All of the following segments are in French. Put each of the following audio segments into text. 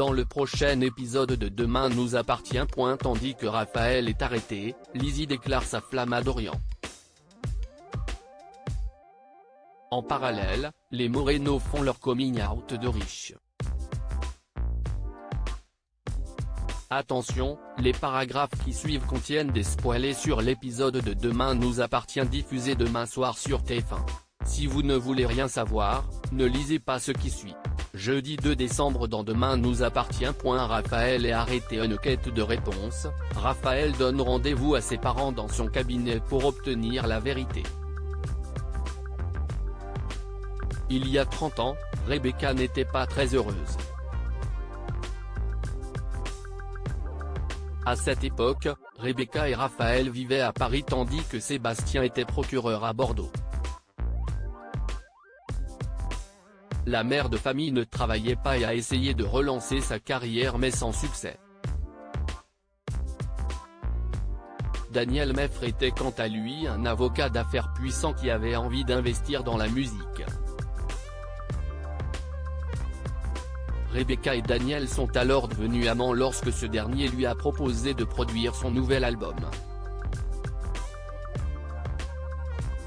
Dans le prochain épisode de Demain nous appartient. Tandis que Raphaël est arrêté, Lizzy déclare sa flamme à Dorian. En parallèle, les Moreno font leur coming out de riches. Attention, les paragraphes qui suivent contiennent des spoilers sur l'épisode de Demain nous appartient diffusé demain soir sur TF1. Si vous ne voulez rien savoir, ne lisez pas ce qui suit. Jeudi 2 décembre dans Demain nous appartient. Raphaël est arrêté en quête de réponse. Raphaël donne rendez-vous à ses parents dans son cabinet pour obtenir la vérité. Il y a 30 ans, Rebecca n'était pas très heureuse. À cette époque, Rebecca et Raphaël vivaient à Paris tandis que Sébastien était procureur à Bordeaux. La mère de famille ne travaillait pas et a essayé de relancer sa carrière mais sans succès. Daniel Meffre était quant à lui un avocat d'affaires puissant qui avait envie d'investir dans la musique. Rebecca et Daniel sont alors devenus amants lorsque ce dernier lui a proposé de produire son nouvel album.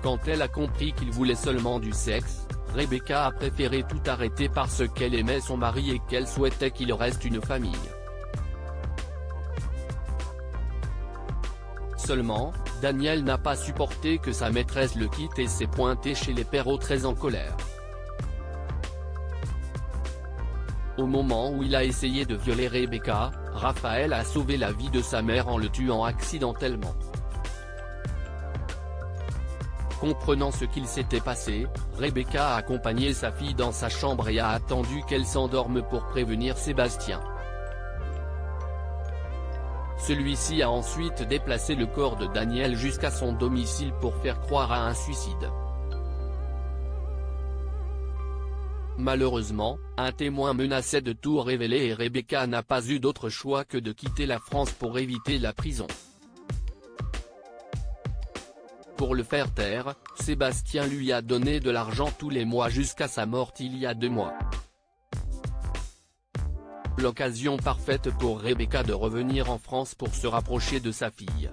Quand elle a compris qu'il voulait seulement du sexe, Rebecca a préféré tout arrêter parce qu'elle aimait son mari et qu'elle souhaitait qu'il reste une famille. Seulement, Daniel n'a pas supporté que sa maîtresse le quitte et s'est pointé chez les Perrault très en colère. Au moment où il a essayé de violer Rebecca, Raphaël a sauvé la vie de sa mère en le tuant accidentellement. Comprenant ce qu'il s'était passé, Rebecca a accompagné sa fille dans sa chambre et a attendu qu'elle s'endorme pour prévenir Sébastien. Celui-ci a ensuite déplacé le corps de Daniel jusqu'à son domicile pour faire croire à un suicide. Malheureusement, un témoin menaçait de tout révéler et Rebecca n'a pas eu d'autre choix que de quitter la France pour éviter la prison. Pour le faire taire, Sébastien lui a donné de l'argent tous les mois jusqu'à sa mort il y a 2 mois. L'occasion parfaite pour Rebecca de revenir en France pour se rapprocher de sa fille.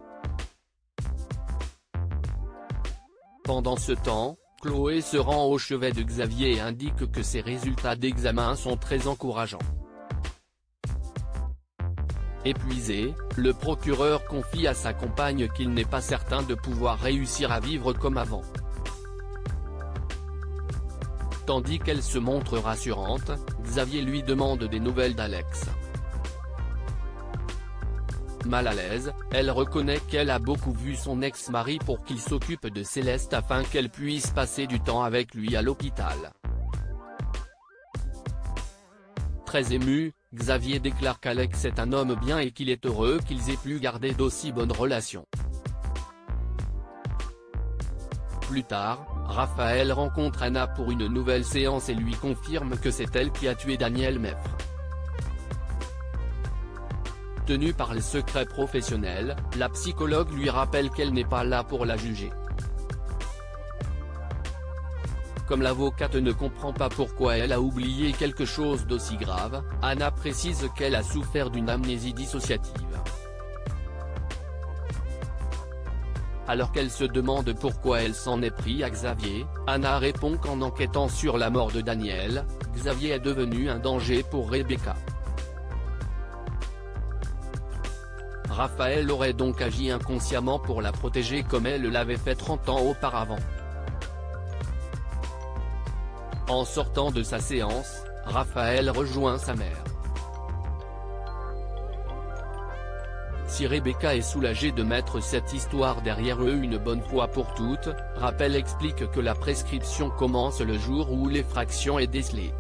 Pendant ce temps, Chloé se rend au chevet de Xavier et indique que ses résultats d'examen sont très encourageants. Épuisé, le procureur confie à sa compagne qu'il n'est pas certain de pouvoir réussir à vivre comme avant. Tandis qu'elle se montre rassurante, Xavier lui demande des nouvelles d'Alex. Mal à l'aise, elle reconnaît qu'elle a beaucoup vu son ex-mari pour qu'il s'occupe de Céleste afin qu'elle puisse passer du temps avec lui à l'hôpital. Très ému, Xavier déclare qu'Alex est un homme bien et qu'il est heureux qu'ils aient pu garder d'aussi bonnes relations. Plus tard, Raphaël rencontre Anna pour une nouvelle séance et lui confirme que c'est elle qui a tué Daniel Meffre. Tenue par les secrets professionnels, la psychologue lui rappelle qu'elle n'est pas là pour la juger. Comme l'avocate ne comprend pas pourquoi elle a oublié quelque chose d'aussi grave, Anna précise qu'elle a souffert d'une amnésie dissociative. Alors qu'elle se demande pourquoi elle s'en est pris à Xavier, Anna répond qu'en enquêtant sur la mort de Daniel, Xavier est devenu un danger pour Rebecca. Raphaël aurait donc agi inconsciemment pour la protéger comme elle l'avait fait 30 ans auparavant. En sortant de sa séance, Raphaël rejoint sa mère. Si Rebecca est soulagée de mettre cette histoire derrière eux une bonne fois pour toutes, Raphaël explique que la prescription commence le jour où l'effraction est décelée.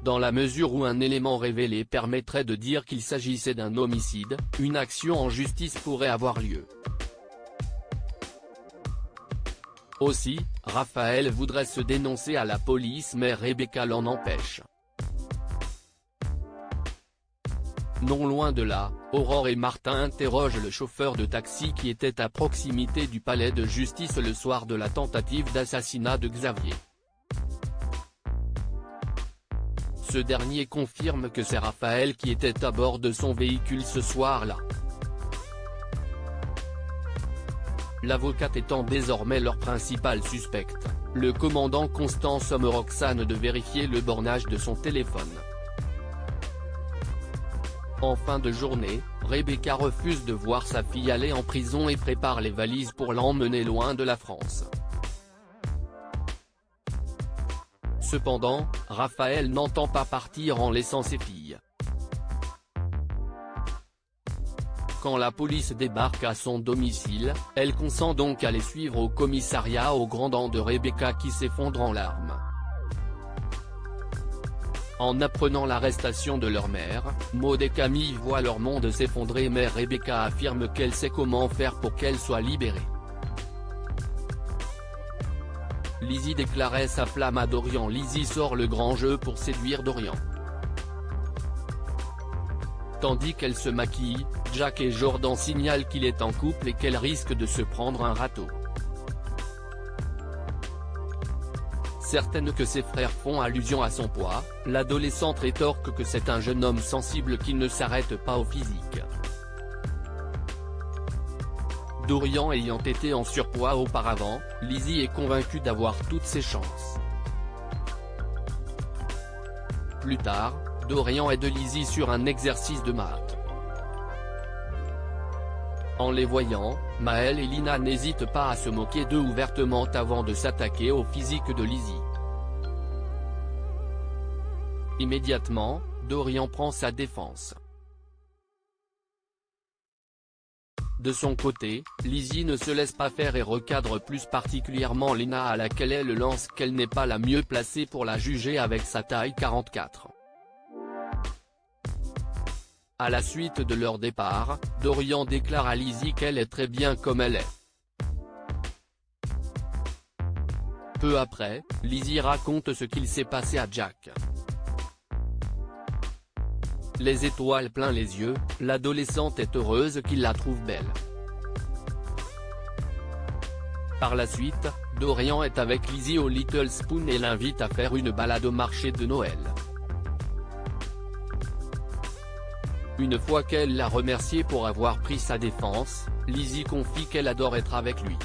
Dans la mesure où un élément révélé permettrait de dire qu'il s'agissait d'un homicide, une action en justice pourrait avoir lieu. Aussi, Raphaël voudrait se dénoncer à la police mais Rebecca l'en empêche. Non loin de là, Aurore et Martin interrogent le chauffeur de taxi qui était à proximité du palais de justice le soir de la tentative d'assassinat de Xavier. Ce dernier confirme que c'est Raphaël qui était à bord de son véhicule ce soir-là. L'avocate étant désormais leur principale suspecte, le commandant Constant somme Roxane de vérifier le bornage de son téléphone. En fin de journée, Rebecca refuse de voir sa fille aller en prison et prépare les valises pour l'emmener loin de la France. Cependant, Raphaël n'entend pas partir en laissant ses filles. Quand la police débarque à son domicile, elle consent donc à les suivre au commissariat aux grands dents de Rebecca qui s'effondre en larmes. En apprenant l'arrestation de leur mère, Maud et Camille voient leur monde s'effondrer mais Rebecca affirme qu'elle sait comment faire pour qu'elle soit libérée. Lizzie déclarait sa flamme à Dorian. Lizzie sort le grand jeu pour séduire Dorian. Tandis qu'elle se maquille, Jack et Jordan signalent qu'il est en couple et qu'elle risque de se prendre un râteau. Certaine que ses frères font allusion à son poids, l'adolescente rétorque que c'est un jeune homme sensible qui ne s'arrête pas au physique. Dorian ayant été en surpoids auparavant, Lizzie est convaincue d'avoir toutes ses chances. Plus tard, Dorian aide Lizzie sur un exercice de maths. En les voyant, Maëlle et Lina n'hésitent pas à se moquer d'eux ouvertement avant de s'attaquer au physique de Lizzie. Immédiatement, Dorian prend sa défense. De son côté, Lizzie ne se laisse pas faire et recadre plus particulièrement Lina à laquelle elle lance qu'elle n'est pas la mieux placée pour la juger avec sa taille 44. À la suite de leur départ, Dorian déclare à Lizzie qu'elle est très bien comme elle est. Peu après, Lizzie raconte ce qu'il s'est passé à Jack. Les étoiles plein les yeux, l'adolescente est heureuse qu'il la trouve belle. Par la suite, Dorian est avec Lizzie au Little Spoon et l'invite à faire une balade au marché de Noël. Une fois qu'elle l'a remercié pour avoir pris sa défense, Lizzie confie qu'elle adore être avec lui.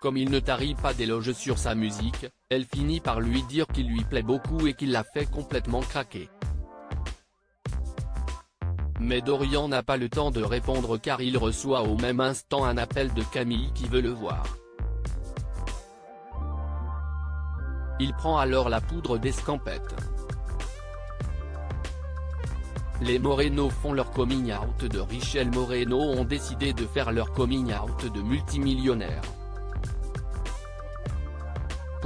Comme il ne tarit pas d'éloges sur sa musique, elle finit par lui dire qu'il lui plaît beaucoup et qu'il l'a fait complètement craquer. Mais Dorian n'a pas le temps de répondre car il reçoit au même instant un appel de Camille qui veut le voir. Il prend alors la poudre d'escampette. Les Moreno font leur coming out de riches. Les Moreno ont décidé de faire leur coming out de multimillionnaires.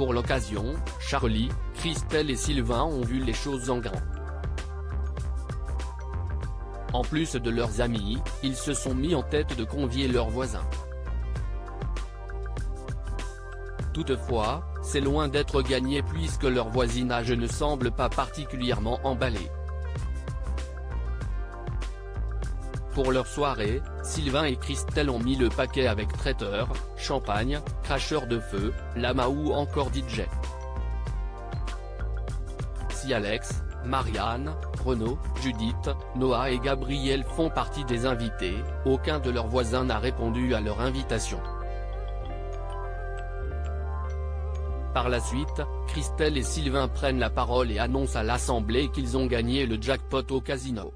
Pour l'occasion, Charlie, Christelle et Sylvain ont vu les choses en grand. En plus de leurs amis, ils se sont mis en tête de convier leurs voisins. Toutefois, c'est loin d'être gagné puisque leur voisinage ne semble pas particulièrement emballé. Pour leur soirée, Sylvain et Christelle ont mis le paquet avec traiteur, champagne, cracheur de feu, lama ou encore DJ. Si Alex, Marianne, Renaud, Judith, Noah et Gabriel font partie des invités, aucun de leurs voisins n'a répondu à leur invitation. Par la suite, Christelle et Sylvain prennent la parole et annoncent à l'assemblée qu'ils ont gagné le jackpot au casino.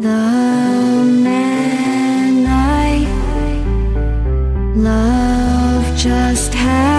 The man I love just had